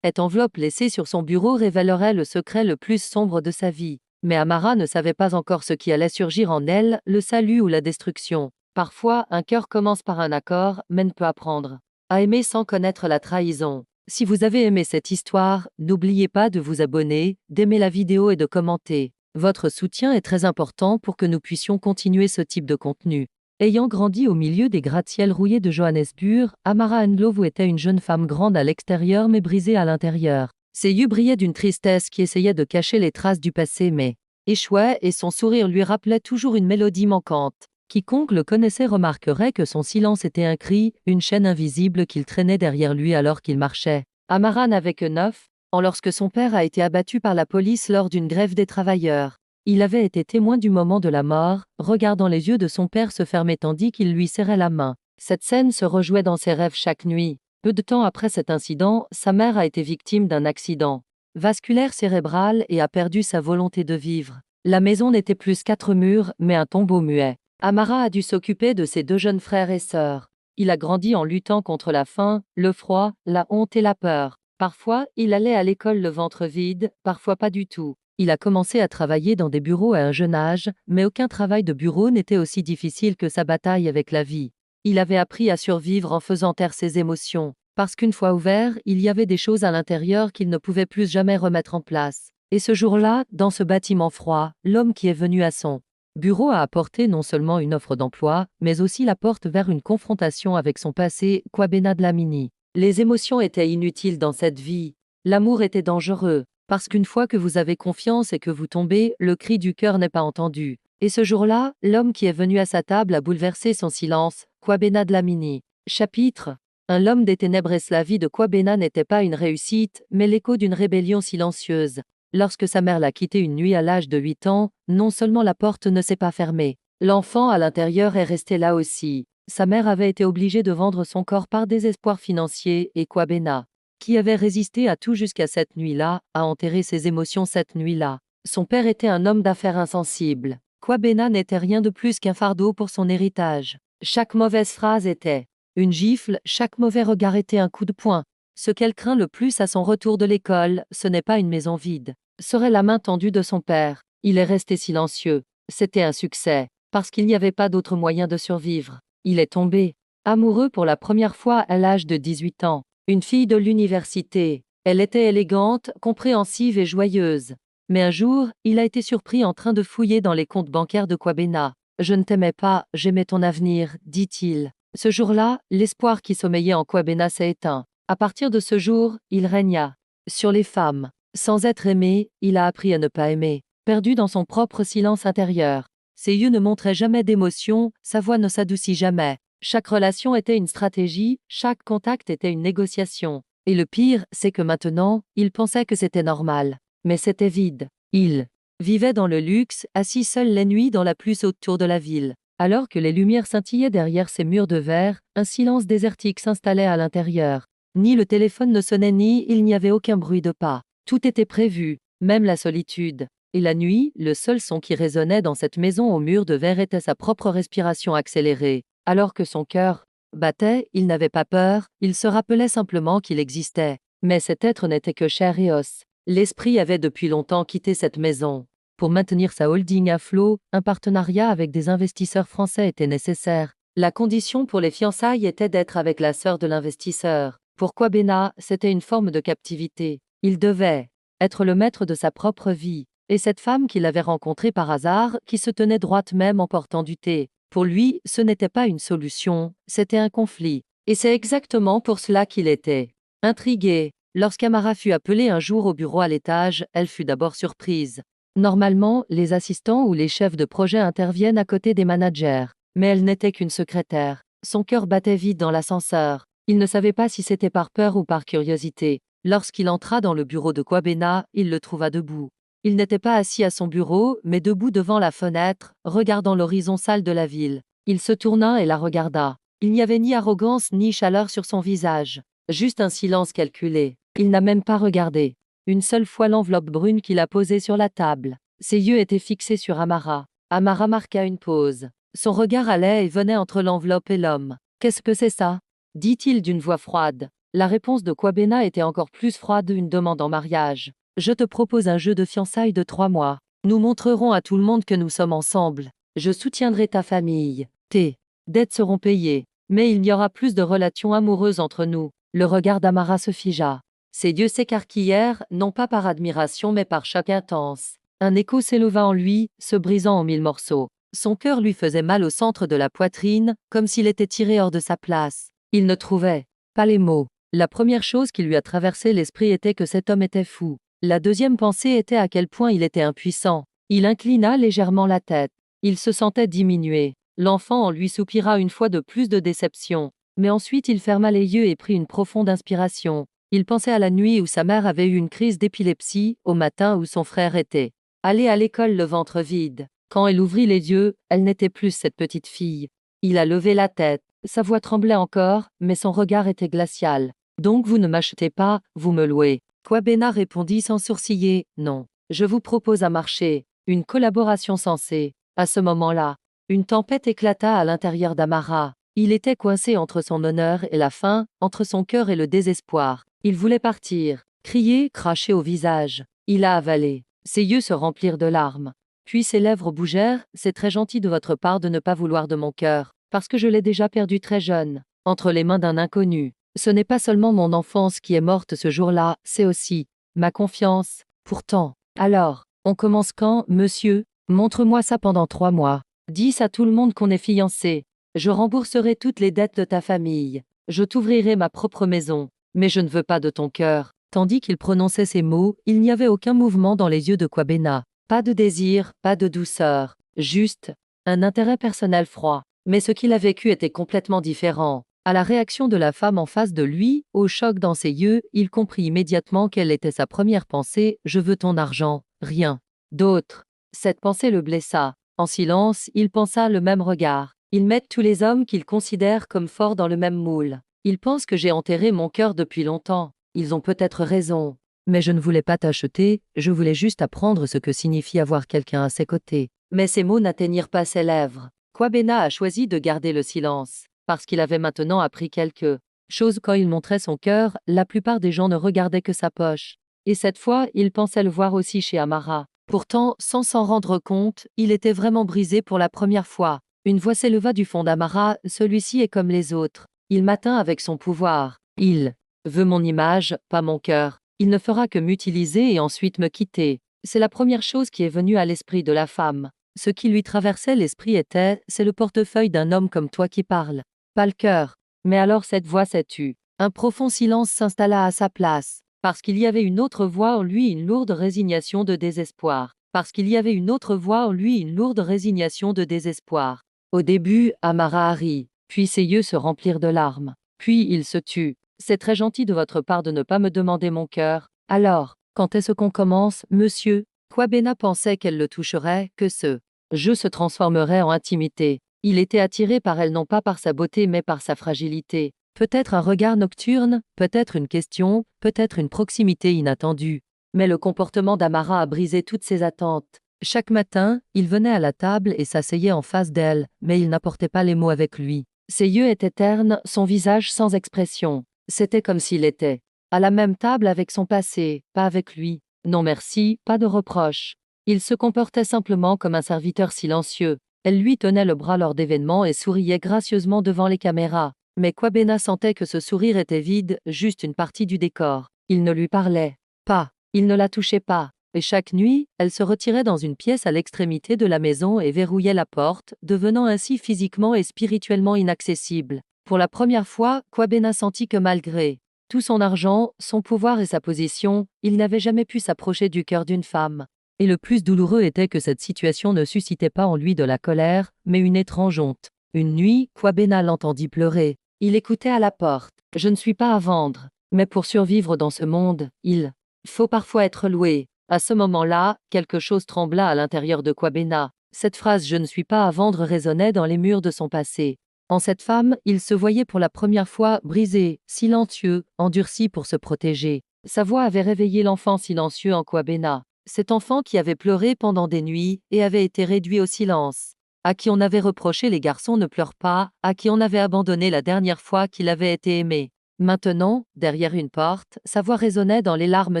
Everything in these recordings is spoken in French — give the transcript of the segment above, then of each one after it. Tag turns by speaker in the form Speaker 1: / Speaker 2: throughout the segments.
Speaker 1: Cette enveloppe laissée sur son bureau révélerait le secret le plus sombre de sa vie. Mais Amara ne savait pas encore ce qui allait surgir en elle, le salut ou la destruction. Parfois, un cœur commence par un accord, mais ne peut apprendre à aimer sans connaître la trahison. Si vous avez aimé cette histoire, n'oubliez pas de vous abonner, d'aimer la vidéo et de commenter. Votre soutien est très important pour que nous puissions continuer ce type de contenu. Ayant grandi au milieu des gratte-ciel rouillés de Johannesburg, Amara Ndlovu était une jeune femme grande à l'extérieur mais brisée à l'intérieur. Ses yeux brillaient d'une tristesse qui essayait de cacher les traces du passé mais échouait et son sourire lui rappelait toujours une mélodie manquante. Quiconque le connaissait remarquerait que son silence était un cri, une chaîne invisible qu'il traînait derrière lui alors qu'il marchait. Amara n'avait que 9 ans lorsque son père a été abattu par la police lors d'une grève des travailleurs. Il avait été témoin du moment de la mort, regardant les yeux de son père se fermer tandis qu'il lui serrait la main. Cette scène se rejouait dans ses rêves chaque nuit. Peu de temps après cet incident, sa mère a été victime d'un accident vasculaire cérébral et a perdu sa volonté de vivre. La maison n'était plus 4 murs, mais un tombeau muet. Amara a dû s'occuper de ses 2 jeunes frères et sœurs. Il a grandi en luttant contre la faim, le froid, la honte et la peur. Parfois, il allait à l'école le ventre vide, parfois pas du tout. Il a commencé à travailler dans des bureaux à un jeune âge, mais aucun travail de bureau n'était aussi difficile que sa bataille avec la vie. Il avait appris à survivre en faisant taire ses émotions, parce qu'une fois ouvert, il y avait des choses à l'intérieur qu'il ne pouvait plus jamais remettre en place. Et ce jour-là, dans ce bâtiment froid, l'homme qui est venu à son bureau a apporté non seulement une offre d'emploi, mais aussi la porte vers une confrontation avec son passé, Kwabena Dlamini. Les émotions étaient inutiles dans cette vie. L'amour était dangereux, parce qu'une fois que vous avez confiance et que vous tombez, le cri du cœur n'est pas entendu. Et ce jour-là, l'homme qui est venu à sa table a bouleversé son silence, Kwabena Dlamini. Chapitre 1. L'homme des ténèbres. La vie de Kwabena n'était pas une réussite, mais l'écho d'une rébellion silencieuse. Lorsque sa mère l'a quitté une nuit à l'âge de 8 ans, non seulement la porte ne s'est pas fermée, l'enfant à l'intérieur est resté là aussi. Sa mère avait été obligée de vendre son corps par désespoir financier et Kwabena, qui avait résisté à tout jusqu'à cette nuit-là, a enterré ses émotions cette nuit-là. Son père était un homme d'affaires insensible. Kwabena n'était rien de plus qu'un fardeau pour son héritage. Chaque mauvaise phrase était une gifle, chaque mauvais regard était un coup de poing. Ce qu'elle craint le plus à son retour de l'école, ce n'est pas une maison vide, serait la main tendue de son père. Il est resté silencieux. C'était un succès, parce qu'il n'y avait pas d'autre moyen de survivre. Il est tombé amoureux pour la première fois à l'âge de 18 ans. Une fille de l'université. Elle était élégante, compréhensive et joyeuse. Mais un jour, il a été surpris en train de fouiller dans les comptes bancaires de Kwabena. « Je ne t'aimais pas, j'aimais ton avenir », dit-il. Ce jour-là, l'espoir qui sommeillait en Kwabena s'est éteint. À partir de ce jour, il régna sur les femmes. Sans être aimé, il a appris à ne pas aimer. Perdu dans son propre silence intérieur. Ses yeux ne montraient jamais d'émotion, sa voix ne s'adoucit jamais. Chaque relation était une stratégie, chaque contact était une négociation. Et le pire, c'est que maintenant, il pensait que c'était normal. Mais c'était vide. Il vivait dans le luxe, assis seul les nuits dans la plus haute tour de la ville. Alors que les lumières scintillaient derrière ses murs de verre, un silence désertique s'installait à l'intérieur. Ni le téléphone ne sonnait ni il n'y avait aucun bruit de pas. Tout était prévu, même la solitude. Et la nuit, le seul son qui résonnait dans cette maison aux murs de verre était sa propre respiration accélérée. Alors que son cœur battait, il n'avait pas peur, il se rappelait simplement qu'il existait. Mais cet être n'était que chair et os. L'esprit avait depuis longtemps quitté cette maison. Pour maintenir sa holding à flot, un partenariat avec des investisseurs français était nécessaire. La condition pour les fiançailles était d'être avec la sœur de l'investisseur. Pour Kwabena, c'était une forme de captivité. Il devait être le maître de sa propre vie. Et cette femme qu'il avait rencontrée par hasard, qui se tenait droite même en portant du thé. Pour lui, ce n'était pas une solution, c'était un conflit. Et c'est exactement pour cela qu'il était intrigué. Lorsqu'Amara fut appelée un jour au bureau à l'étage, elle fut d'abord surprise. Normalement, les assistants ou les chefs de projet interviennent à côté des managers. Mais elle n'était qu'une secrétaire. Son cœur battait vite dans l'ascenseur. Il ne savait pas si c'était par peur ou par curiosité. Lorsqu'il entra dans le bureau de Kwabena, il le trouva debout. Il n'était pas assis à son bureau, mais debout devant la fenêtre, regardant l'horizon sale de la ville. Il se tourna et la regarda. Il n'y avait ni arrogance ni chaleur sur son visage. Juste un silence calculé. Il n'a même pas regardé. Une seule fois l'enveloppe brune qu'il a posée sur la table. Ses yeux étaient fixés sur Amara. Amara marqua une pause. Son regard allait et venait entre l'enveloppe et l'homme. « Qu'est-ce que c'est ça ?» dit-il d'une voix froide. La réponse de Kwabena était encore plus froide, une demande en mariage. Je te propose un jeu de fiançailles de 3 mois. Nous montrerons à tout le monde que nous sommes ensemble. Je soutiendrai ta famille. Tes dettes seront payées. Mais il y aura plus de relations amoureuses entre nous. Le regard d'Amara se figea. Ses yeux s'écarquillèrent, non pas par admiration mais par choc intense. Un écho s'éleva en lui, se brisant en 1000 morceaux. Son cœur lui faisait mal au centre de la poitrine, comme s'il était tiré hors de sa place. Il ne trouvait pas les mots. La première chose qui lui a traversé l'esprit était que cet homme était fou. La deuxième pensée était à quel point il était impuissant. Il inclina légèrement la tête. Il se sentait diminué. L'enfant en lui soupira une fois de plus de déception. Mais ensuite il ferma les yeux et prit une profonde inspiration. Il pensait à la nuit où sa mère avait eu une crise d'épilepsie, au matin où son frère était allé à l'école le ventre vide. Quand elle ouvrit les yeux, elle n'était plus cette petite fille. Il a levé la tête. Sa voix tremblait encore, mais son regard était glacial. Donc vous ne m'achetez pas, vous me louez. Kwabena répondit sans sourciller, non. Je vous propose un marché, une collaboration sensée. À ce moment-là, une tempête éclata à l'intérieur d'Amara. Il était coincé entre son honneur et la faim, entre son cœur et le désespoir. Il voulait partir, crier, cracher au visage. Il a avalé. Ses yeux se remplirent de larmes. Puis ses lèvres bougèrent. C'est très gentil de votre part de ne pas vouloir de mon cœur, parce que je l'ai déjà perdu très jeune, entre les mains d'un inconnu. Ce n'est pas seulement mon enfance qui est morte ce jour-là, c'est aussi ma confiance. Pourtant, alors, on commence quand, monsieur? Montre-moi ça pendant 3 mois. Dis à tout le monde qu'on est fiancés. Je rembourserai toutes les dettes de ta famille. Je t'ouvrirai ma propre maison. Mais je ne veux pas de ton cœur. Tandis qu'il prononçait ces mots, il n'y avait aucun mouvement dans les yeux de Kwabena. Pas de désir, pas de douceur. Juste un intérêt personnel froid. Mais ce qu'il a vécu était complètement différent. À la réaction de la femme en face de lui, au choc dans ses yeux, il comprit immédiatement quelle était sa première pensée: je veux ton argent, rien d'autre. Cette pensée le blessa. En silence, il pensa le même regard. Ils mettent tous les hommes qu'ils considèrent comme forts dans le même moule. Ils pensent que j'ai enterré mon cœur depuis longtemps. Ils ont peut-être raison. Mais je ne voulais pas t'acheter, je voulais juste apprendre ce que signifie avoir quelqu'un à ses côtés. Mais ces mots n'atteignirent pas ses lèvres. Kwabena a choisi de garder le silence, parce qu'il avait maintenant appris quelque chose. Quand il montrait son cœur, la plupart des gens ne regardaient que sa poche. Et cette fois, il pensait le voir aussi chez Amara. Pourtant, sans s'en rendre compte, il était vraiment brisé pour la première fois. Une voix s'éleva du fond d'Amara: celui-ci est comme les autres. Il m'atteint avec son pouvoir. Il veut mon image, pas mon cœur. Il ne fera que m'utiliser et ensuite me quitter. C'est la première chose qui est venue à l'esprit de la femme. Ce qui lui traversait l'esprit était: c'est le portefeuille d'un homme comme toi qui parle, pas le cœur. Mais alors cette voix s'est tue. Un profond silence s'installa à sa place, parce qu'il y avait une autre voix en lui, une lourde résignation de désespoir. Parce qu'il y avait une autre voix en lui, une lourde résignation de désespoir. Au début, Amara rit, puis ses yeux se remplirent de larmes. Puis il se tut. C'est très gentil de votre part de ne pas me demander mon cœur. Alors, quand est-ce qu'on commence, monsieur? Kwabena pensait qu'elle le toucherait, que ce jeu se transformerait en intimité. Il était attiré par elle non pas par sa beauté mais par sa fragilité. Peut-être un regard nocturne, peut-être une question, peut-être une proximité inattendue. Mais le comportement d'Amara a brisé toutes ses attentes. Chaque matin, il venait à la table et s'asseyait en face d'elle, mais il n'apportait pas les mots avec lui. Ses yeux étaient ternes, son visage sans expression. C'était comme s'il était à la même table avec son passé, pas avec lui. Non merci, pas de reproches. Il se comportait simplement comme un serviteur silencieux. Elle lui tenait le bras lors d'événements et souriait gracieusement devant les caméras. Mais Kwabena sentait que ce sourire était vide, juste une partie du décor. Il ne lui parlait pas. Il ne la touchait pas. Et chaque nuit, elle se retirait dans une pièce à l'extrémité de la maison et verrouillait la porte, devenant ainsi physiquement et spirituellement inaccessible. Pour la première fois, Kwabena sentit que malgré tout son argent, son pouvoir et sa position, il n'avait jamais pu s'approcher du cœur d'une femme. Et le plus douloureux était que cette situation ne suscitait pas en lui de la colère, mais une étrange honte. Une nuit, Kwabena l'entendit pleurer. Il écoutait à la porte. Je ne suis pas à vendre. Mais pour survivre dans ce monde, il faut parfois être loué. À ce moment-là, quelque chose trembla à l'intérieur de Kwabena. Cette phrase je ne suis pas à vendre résonnait dans les murs de son passé. En cette femme, il se voyait pour la première fois brisé, silencieux, endurci pour se protéger. Sa voix avait réveillé l'enfant silencieux en Kwabena. Cet enfant qui avait pleuré pendant des nuits et avait été réduit au silence. À qui on avait reproché les garçons ne pleurent pas, à qui on avait abandonné la dernière fois qu'il avait été aimé. Maintenant, derrière une porte, sa voix résonnait dans les larmes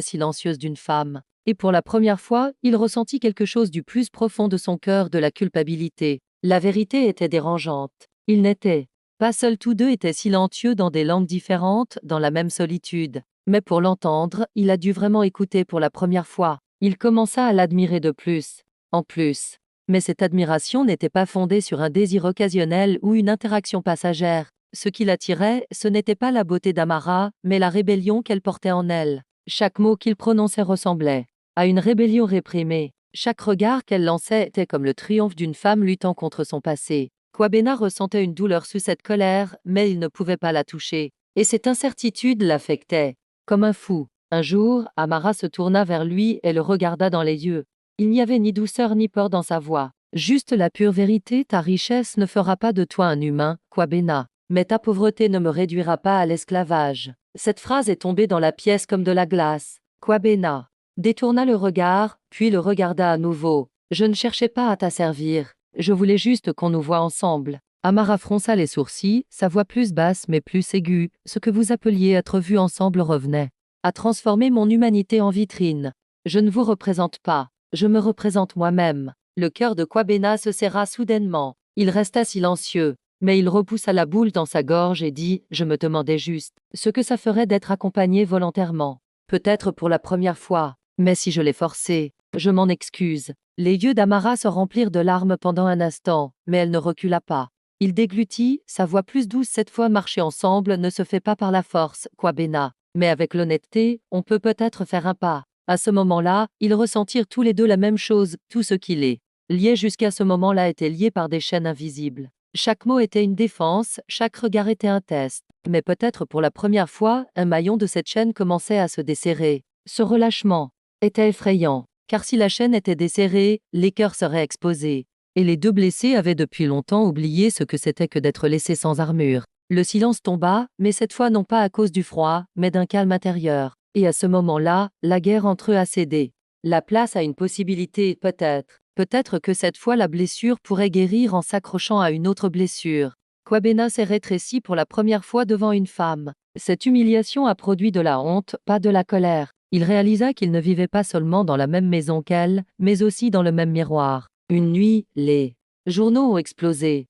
Speaker 1: silencieuses d'une femme. Et pour la première fois, il ressentit quelque chose du plus profond de son cœur, de la culpabilité. La vérité était dérangeante. Ils n'étaient pas seuls, tous deux étaient silencieux dans des langues différentes, dans la même solitude. Mais pour l'entendre, il a dû vraiment écouter pour la première fois. Il commença à l'admirer de plus en plus. Mais cette admiration n'était pas fondée sur un désir occasionnel ou une interaction passagère. Ce qui l'attirait, ce n'était pas la beauté d'Amara, mais la rébellion qu'elle portait en elle. Chaque mot qu'il prononçait ressemblait à une rébellion réprimée. Chaque regard qu'elle lançait était comme le triomphe d'une femme luttant contre son passé. Kwabena ressentait une douleur sous cette colère, mais il ne pouvait pas la toucher. Et cette incertitude l'affectait. Comme un fou. Un jour, Amara se tourna vers lui et le regarda dans les yeux. Il n'y avait ni douceur ni peur dans sa voix. Juste la pure vérité. Ta richesse ne fera pas de toi un humain, Kwabena. Mais ta pauvreté ne me réduira pas à l'esclavage. Cette phrase est tombée dans la pièce comme de la glace. Kwabena détourna le regard, puis le regarda à nouveau. Je ne cherchais pas à t'asservir. Je voulais juste qu'on nous voie ensemble. Amara fronça les sourcils, sa voix plus basse mais plus aiguë. Ce que vous appeliez être vus ensemble revenait à transformer mon humanité en vitrine. Je ne vous représente pas. Je me représente moi-même. Le cœur de Kwabena se serra soudainement. Il resta silencieux. Mais il repoussa la boule dans sa gorge et dit « Je me demandais juste ce que ça ferait d'être accompagné volontairement. Peut-être pour la première fois. Mais si je l'ai forcé, je m'en excuse. » Les yeux d'Amara se remplirent de larmes pendant un instant, mais elle ne recula pas. Il déglutit, sa voix plus douce cette fois. Marcher ensemble ne se fait pas par la force, Kwabena. Mais avec l'honnêteté, on peut peut-être faire un pas. À ce moment-là, ils ressentirent tous les deux la même chose, tout ce qui les liait jusqu'à ce moment-là était lié par des chaînes invisibles. Chaque mot était une défense, chaque regard était un test. Mais peut-être pour la première fois, un maillon de cette chaîne commençait à se desserrer. Ce relâchement était effrayant, car si la chaîne était desserrée, les cœurs seraient exposés. Et les deux blessés avaient depuis longtemps oublié ce que c'était que d'être laissés sans armure. Le silence tomba, mais cette fois non pas à cause du froid, mais d'un calme intérieur. Et à ce moment-là, la guerre entre eux a cédé. La place à une possibilité, peut-être. Peut-être que cette fois la blessure pourrait guérir en s'accrochant à une autre blessure. Kwabena s'est rétréci pour la première fois devant une femme. Cette humiliation a produit de la honte, pas de la colère. Il réalisa qu'il ne vivait pas seulement dans la même maison qu'elle, mais aussi dans le même miroir. Une nuit, les journaux ont explosé.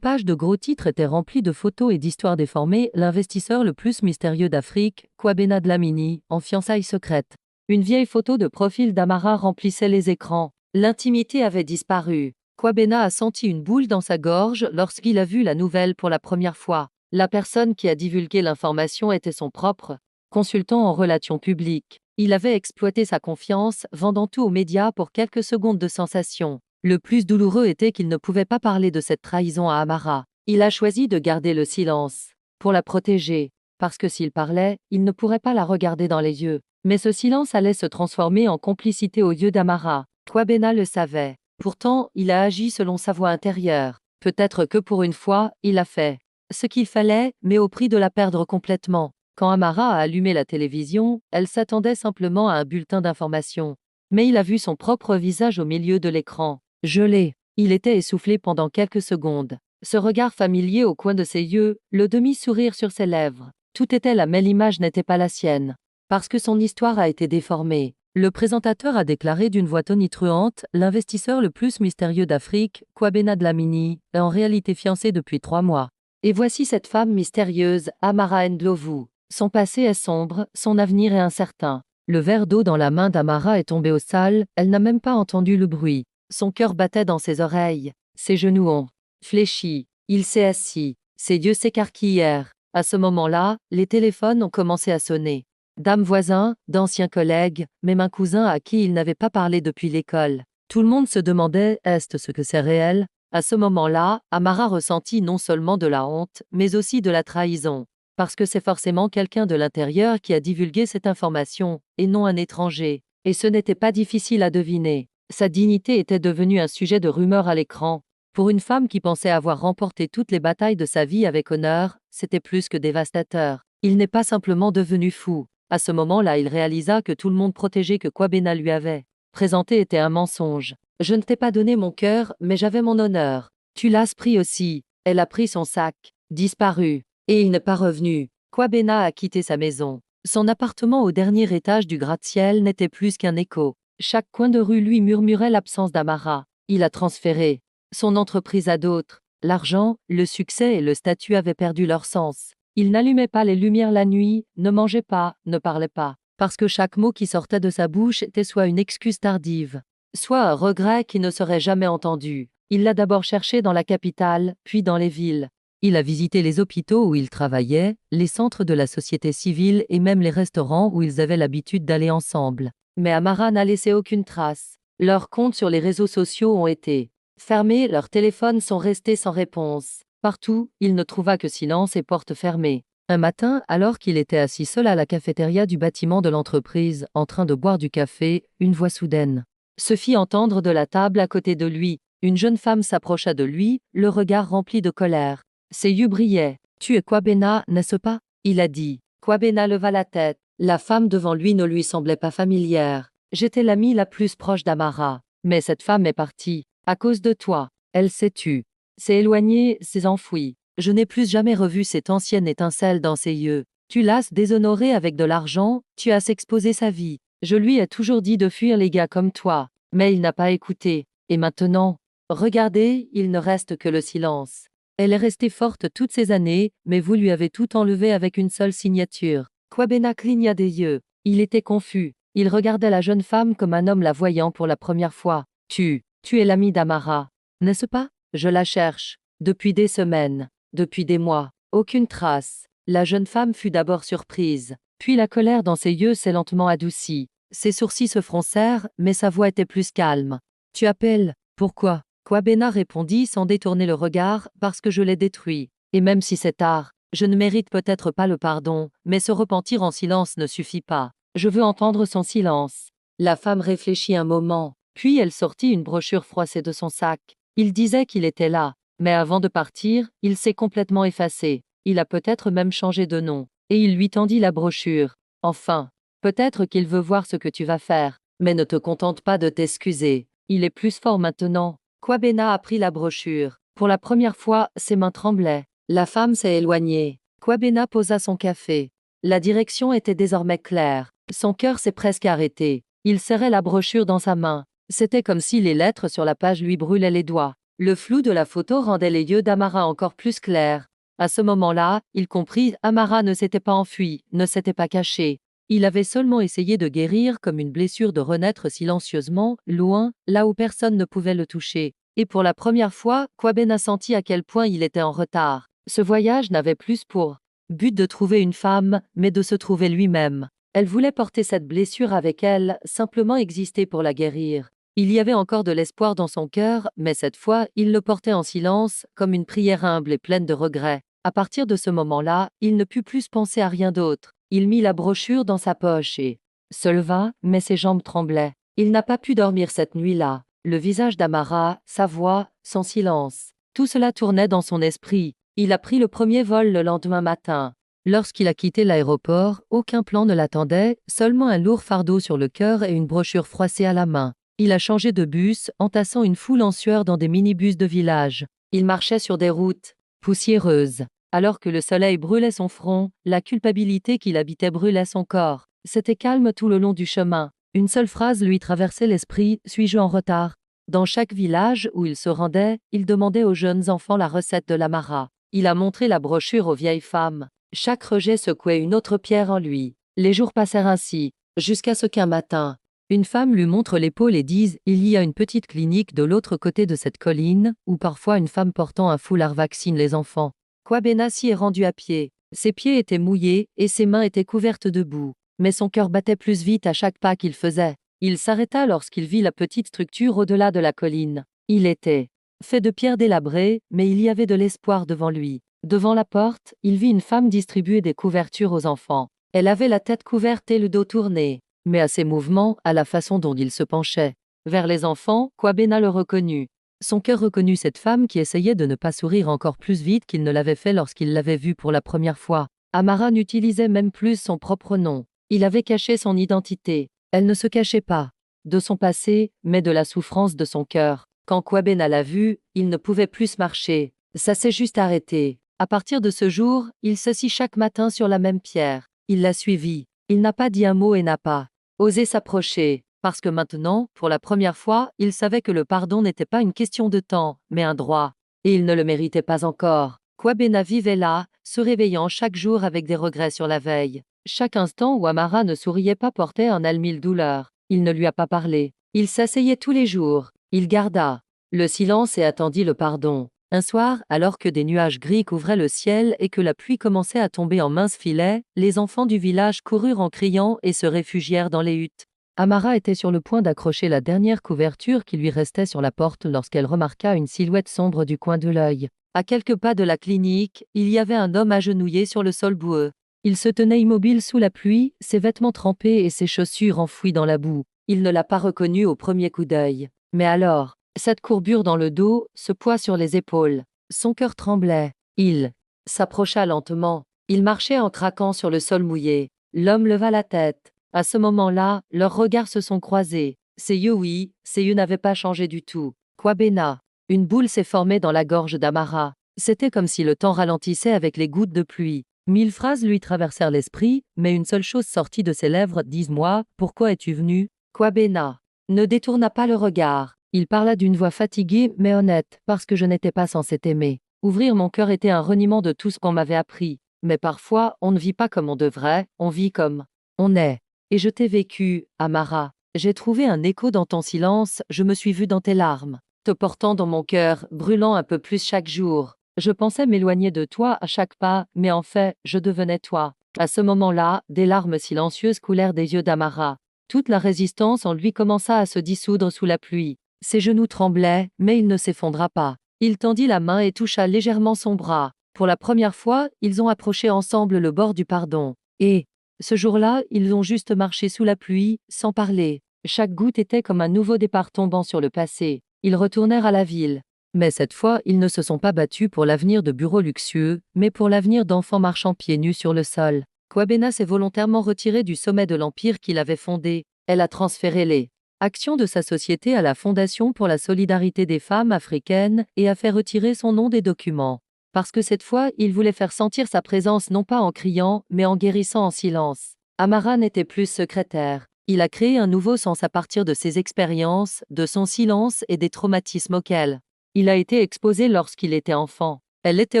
Speaker 1: Pages de gros titres étaient remplis de photos et d'histoires déformées. L'investisseur le plus mystérieux d'Afrique, Kwabena Dlamini, en fiançailles secrètes. Une vieille photo de profil d'Amara remplissait les écrans. L'intimité avait disparu. Kwabena a senti une boule dans sa gorge lorsqu'il a vu la nouvelle pour la première fois. La personne qui a divulgué l'information était son propre consultant en relations publiques. Il avait exploité sa confiance, vendant tout aux médias pour quelques secondes de sensation. Le plus douloureux était qu'il ne pouvait pas parler de cette trahison à Amara. Il a choisi de garder le silence, pour la protéger, parce que s'il parlait, il ne pourrait pas la regarder dans les yeux. Mais ce silence allait se transformer en complicité aux yeux d'Amara. Kwabena le savait. Pourtant, il a agi selon sa voix intérieure. Peut-être que pour une fois, il a fait ce qu'il fallait, mais au prix de la perdre complètement. Quand Amara a allumé la télévision, elle s'attendait simplement à un bulletin d'information. Mais il a vu son propre visage au milieu de l'écran. Gelé. Il était essoufflé pendant quelques secondes. Ce regard familier au coin de ses yeux, le demi-sourire sur ses lèvres. Tout était là mais l'image n'était pas la sienne. Parce que son histoire a été déformée. Le présentateur a déclaré d'une voix tonitruante, l'investisseur le plus mystérieux d'Afrique, Kwabena Dlamini, est en réalité fiancé depuis 3 mois. Et voici cette femme mystérieuse, Amara Ndlovu. Son passé est sombre, son avenir est incertain. Le verre d'eau dans la main d'Amara est tombé au sol, elle n'a même pas entendu le bruit. Son cœur battait dans ses oreilles. Ses genoux ont fléchi. Il s'est assis. Ses yeux s'écarquillèrent. À ce moment-là, les téléphones ont commencé à sonner. Dames voisins, d'anciens collègues, même un cousin à qui il n'avait pas parlé depuis l'école. Tout le monde se demandait « Est-ce ce que c'est réel ?» À ce moment-là, Amara ressentit non seulement de la honte, mais aussi de la trahison. Parce que c'est forcément quelqu'un de l'intérieur qui a divulgué cette information, et non un étranger. Et ce n'était pas difficile à deviner. Sa dignité était devenue un sujet de rumeur à l'écran. Pour une femme qui pensait avoir remporté toutes les batailles de sa vie avec honneur, c'était plus que dévastateur. Il n'est pas simplement devenu fou. À ce moment-là, il réalisa que tout le monde protégé que Kwabena lui avait présenté était un mensonge. Je ne t'ai pas donné mon cœur, mais j'avais mon honneur. Tu l'as pris aussi. Elle a pris son sac, disparu, et il n'est pas revenu. Kwabena a quitté sa maison. Son appartement au dernier étage du gratte-ciel n'était plus qu'un écho. Chaque coin de rue lui murmurait l'absence d'Amara. Il a transféré son entreprise à d'autres. L'argent, le succès et le statut avaient perdu leur sens. Il n'allumait pas les lumières la nuit, ne mangeait pas, ne parlait pas. Parce que chaque mot qui sortait de sa bouche était soit une excuse tardive, soit un regret qui ne serait jamais entendu. Il l'a d'abord cherché dans la capitale, puis dans les villes. Il a visité les hôpitaux où il travaillait, les centres de la société civile et même les restaurants où ils avaient l'habitude d'aller ensemble. Mais Amara n'a laissé aucune trace. Leurs comptes sur les réseaux sociaux ont été fermés, leurs téléphones sont restés sans réponse. Partout, il ne trouva que silence et portes fermées. Un matin, alors qu'il était assis seul à la cafétéria du bâtiment de l'entreprise, en train de boire du café, une voix soudaine se fit entendre de la table à côté de lui. Une jeune femme s'approcha de lui, le regard rempli de colère. Ses yeux brillaient. « Tu es Kwabena, n'est-ce pas ?» il a dit. Kwabena leva la tête. La femme devant lui ne lui semblait pas familière. « J'étais l'amie la plus proche d'Amara. Mais cette femme est partie. À cause de toi. Elle s'est tue. S'est éloignée, s'est enfouie. Je n'ai plus jamais revu cette ancienne étincelle dans ses yeux. Tu l'as déshonorée avec de l'argent, tu as exposé sa vie. Je lui ai toujours dit de fuir les gars comme toi. Mais il n'a pas écouté. Et maintenant, regardez, il ne reste que le silence. Elle est restée forte toutes ces années, mais vous lui avez tout enlevé avec une seule signature. » Kwabena cligna des yeux. Il était confus. Il regardait la jeune femme comme un homme la voyant pour la première fois. « Tu es l'ami d'Amara, n'est-ce pas ? Je la cherche. Depuis des semaines. Depuis des mois. Aucune trace. » La jeune femme fut d'abord surprise. Puis la colère dans ses yeux s'est lentement adoucie. Ses sourcils se froncèrent, mais sa voix était plus calme. « Tu appelles ? Pourquoi ?» Kwabena répondit sans détourner le regard, « Parce que je l'ai détruit. Et même si c'est tard, je ne mérite peut-être pas le pardon, mais se repentir en silence ne suffit pas. Je veux entendre son silence. » La femme réfléchit un moment, puis elle sortit une brochure froissée de son sac. Il disait qu'il était là, mais avant de partir, il s'est complètement effacé. Il a peut-être même changé de nom. Et il lui tendit la brochure. « Enfin, peut-être qu'il veut voir ce que tu vas faire, mais ne te contente pas de t'excuser. Il est plus fort maintenant. » Kwabena a pris la brochure. Pour la première fois, ses mains tremblaient. La femme s'est éloignée. Kwabena posa son café. La direction était désormais claire. Son cœur s'est presque arrêté. Il serrait la brochure dans sa main. C'était comme si les lettres sur la page lui brûlaient les doigts. Le flou de la photo rendait les yeux d'Amara encore plus clairs. À ce moment-là, il comprit, Amara ne s'était pas enfuie, ne s'était pas cachée. Il avait seulement essayé de guérir comme une blessure de renaître silencieusement, loin, là où personne ne pouvait le toucher. Et pour la première fois, Kwabena sentit à quel point il était en retard. Ce voyage n'avait plus pour but de trouver une femme, mais de se trouver lui-même. Elle voulait porter cette blessure avec elle, simplement exister pour la guérir. Il y avait encore de l'espoir dans son cœur, mais cette fois, il le portait en silence, comme une prière humble et pleine de regrets. À partir de ce moment-là, il ne put plus penser à rien d'autre. Il mit la brochure dans sa poche et se leva, mais ses jambes tremblaient. Il n'a pas pu dormir cette nuit-là. Le visage d'Amara, sa voix, son silence. Tout cela tournait dans son esprit. Il a pris le premier vol le lendemain matin. Lorsqu'il a quitté l'aéroport, aucun plan ne l'attendait, seulement un lourd fardeau sur le cœur et une brochure froissée à la main. Il a changé de bus, entassant une foule en sueur dans des minibus de village. Il marchait sur des routes poussiéreuses. Alors que le soleil brûlait son front, la culpabilité qui l'habitait brûlait son corps. C'était calme tout le long du chemin. Une seule phrase lui traversait l'esprit, « Suis-je en retard ?» Dans chaque village où il se rendait, il demandait aux jeunes enfants la recette de l'amara. Il a montré la brochure aux vieilles femmes. Chaque rejet secouait une autre pierre en lui. Les jours passèrent ainsi, jusqu'à ce qu'un matin, une femme lui montre l'épaule et dise « Il y a une petite clinique de l'autre côté de cette colline, où parfois une femme portant un foulard vaccine les enfants. » Kwabena s'y est rendu à pied. Ses pieds étaient mouillés et ses mains étaient couvertes de boue. Mais son cœur battait plus vite à chaque pas qu'il faisait. Il s'arrêta lorsqu'il vit la petite structure au-delà de la colline. Il était fait de pierres délabrées, mais il y avait de l'espoir devant lui. Devant la porte, il vit une femme distribuer des couvertures aux enfants. Elle avait la tête couverte et le dos tourné. Mais à ses mouvements, à la façon dont il se penchait vers les enfants, Kwabena le reconnut. Son cœur reconnut cette femme qui essayait de ne pas sourire encore plus vite qu'il ne l'avait fait lorsqu'il l'avait vue pour la première fois. Amara n'utilisait même plus son propre nom. Il avait caché son identité. Elle ne se cachait pas de son passé, mais de la souffrance de son cœur. Quand Kwabena l'a vue, il ne pouvait plus marcher. Ça s'est juste arrêté. À partir de ce jour, il s'assit chaque matin sur la même pierre. Il l'a suivie. Il n'a pas dit un mot et n'a pas osé s'approcher, parce que maintenant, pour la première fois, il savait que le pardon n'était pas une question de temps, mais un droit. Et il ne le méritait pas encore. Kwabena vivait là, se réveillant chaque jour avec des regrets sur la veille. Chaque instant où Amara ne souriait pas portait en elle mille douleurs. Il ne lui a pas parlé. Il s'asseyait tous les jours. Il garda le silence et attendit le pardon. Un soir, alors que des nuages gris couvraient le ciel et que la pluie commençait à tomber en minces filets, les enfants du village coururent en criant et se réfugièrent dans les huttes. Amara était sur le point d'accrocher la dernière couverture qui lui restait sur la porte lorsqu'elle remarqua une silhouette sombre du coin de l'œil. À quelques pas de la clinique, il y avait un homme agenouillé sur le sol boueux. Il se tenait immobile sous la pluie, ses vêtements trempés et ses chaussures enfouies dans la boue. Il ne l'a pas reconnu au premier coup d'œil. Mais alors, cette courbure dans le dos, ce poids sur les épaules, son cœur tremblait. Il s'approcha lentement. Il marchait en craquant sur le sol mouillé. L'homme leva la tête. À ce moment-là, leurs regards se sont croisés. Ses yeux n'avaient pas changé du tout. Kwabena. Une boule s'est formée dans la gorge d'Amara. C'était comme si le temps ralentissait avec les gouttes de pluie. 1000 phrases lui traversèrent l'esprit, mais une seule chose sortit de ses lèvres. Dis-moi, pourquoi es-tu venu? Kwabena ne détourna pas le regard. Il parla d'une voix fatiguée mais honnête, parce que je n'étais pas censé t'aimer. Ouvrir mon cœur était un reniement de tout ce qu'on m'avait appris. Mais parfois, on ne vit pas comme on devrait, on vit comme on est. Et je t'ai vécu, Amara. J'ai trouvé un écho dans ton silence, je me suis vue dans tes larmes, te portant dans mon cœur, brûlant un peu plus chaque jour. Je pensais m'éloigner de toi à chaque pas, mais en fait, je devenais toi. À ce moment-là, des larmes silencieuses coulèrent des yeux d'Amara. Toute la résistance en lui commença à se dissoudre sous la pluie. Ses genoux tremblaient, mais il ne s'effondra pas. Il tendit la main et toucha légèrement son bras. Pour la première fois, ils ont approché ensemble le bord du pardon. Et, ce jour-là, ils ont juste marché sous la pluie, sans parler. Chaque goutte était comme un nouveau départ tombant sur le passé. Ils retournèrent à la ville. Mais cette fois, ils ne se sont pas battus pour l'avenir de bureaux luxueux, mais pour l'avenir d'enfants marchant pieds nus sur le sol. Kwabena s'est volontairement retirée du sommet de l'empire qu'il avait fondé. Elle a transféré les actions de sa société à la Fondation pour la solidarité des femmes africaines et a fait retirer son nom des documents. Parce que cette fois, il voulait faire sentir sa présence non pas en criant, mais en guérissant en silence. Amara n'était plus secrétaire. Il a créé un nouveau sens à partir de ses expériences, de son silence et des traumatismes auxquels il a été exposé lorsqu'il était enfant. Elle était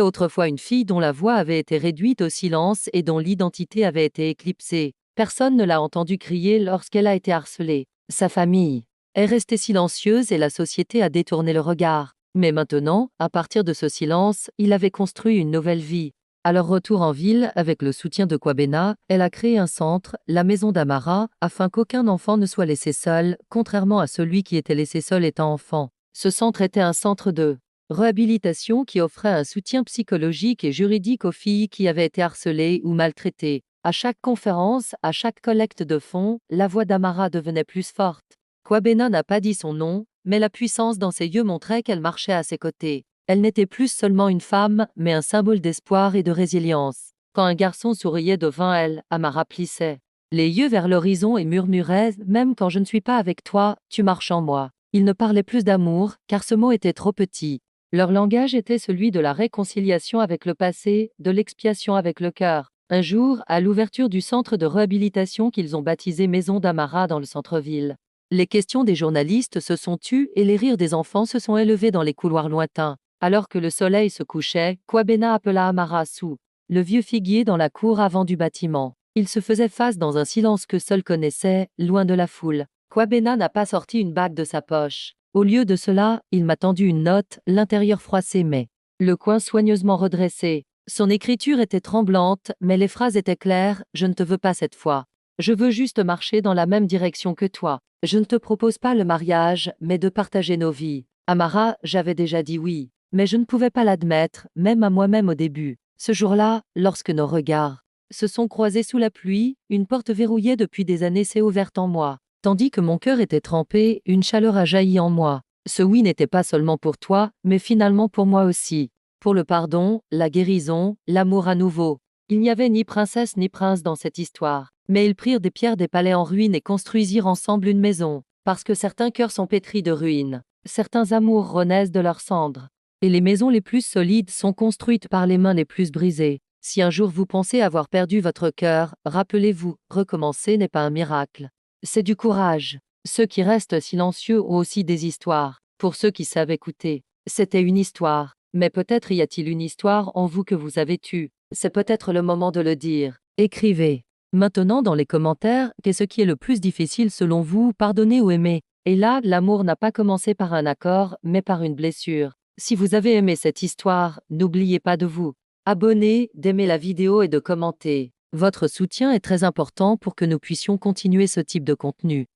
Speaker 1: autrefois une fille dont la voix avait été réduite au silence et dont l'identité avait été éclipsée. Personne ne l'a entendu crier lorsqu'elle a été harcelée. Sa famille est restée silencieuse et la société a détourné le regard. Mais maintenant, à partir de ce silence, il avait construit une nouvelle vie. À leur retour en ville, avec le soutien de Kwabena, elle a créé un centre, la maison d'Amara, afin qu'aucun enfant ne soit laissé seul, contrairement à celui qui était laissé seul étant enfant. Ce centre était un centre de réhabilitation qui offrait un soutien psychologique et juridique aux filles qui avaient été harcelées ou maltraitées. À chaque conférence, à chaque collecte de fonds, la voix d'Amara devenait plus forte. Kwabena n'a pas dit son nom, mais la puissance dans ses yeux montrait qu'elle marchait à ses côtés. Elle n'était plus seulement une femme, mais un symbole d'espoir et de résilience. Quand un garçon souriait devant elle, Amara plissait les yeux vers l'horizon et murmurait « Même quand je ne suis pas avec toi, tu marches en moi ». Ils ne parlaient plus d'amour, car ce mot était trop petit. Leur langage était celui de la réconciliation avec le passé, de l'expiation avec le cœur. Un jour, à l'ouverture du centre de réhabilitation qu'ils ont baptisé Maison d'Amara dans le centre-ville, les questions des journalistes se sont tues et les rires des enfants se sont élevés dans les couloirs lointains. Alors que le soleil se couchait, Kwabena appela Amara sous le vieux figuier dans la cour avant du bâtiment. Ils se faisaient face dans un silence que seul connaissait, loin de la foule. Kwabena n'a pas sorti une bague de sa poche. Au lieu de cela, il m'a tendu une note, l'intérieur froissé mais le coin soigneusement redressé. Son écriture était tremblante, mais les phrases étaient claires. Je ne te veux pas cette fois. Je veux juste marcher dans la même direction que toi. Je ne te propose pas le mariage, mais de partager nos vies. Amara, j'avais déjà dit oui, mais je ne pouvais pas l'admettre, même à moi-même au début. Ce jour-là, lorsque nos regards se sont croisés sous la pluie, une porte verrouillée depuis des années s'est ouverte en moi. Tandis que mon cœur était trempé, une chaleur a jailli en moi. Ce oui n'était pas seulement pour toi, mais finalement pour moi aussi. Pour le pardon, la guérison, l'amour à nouveau. Il n'y avait ni princesse ni prince dans cette histoire. Mais ils prirent des pierres des palais en ruine et construisirent ensemble une maison. Parce que certains cœurs sont pétris de ruines. Certains amours renaissent de leurs cendres. Et les maisons les plus solides sont construites par les mains les plus brisées. Si un jour vous pensez avoir perdu votre cœur, rappelez-vous, recommencer n'est pas un miracle. C'est du courage. Ceux qui restent silencieux ont aussi des histoires. Pour ceux qui savent écouter, c'était une histoire. Mais peut-être y a-t-il une histoire en vous que vous avez tue. C'est peut-être le moment de le dire. Écrivez. Maintenant dans les commentaires, qu'est-ce qui est le plus difficile selon vous, pardonner ou aimer? Et là, l'amour n'a pas commencé par un accord, mais par une blessure. Si vous avez aimé cette histoire, n'oubliez pas de vous abonner, d'aimer la vidéo et de commenter. Votre soutien est très important pour que nous puissions continuer ce type de contenu.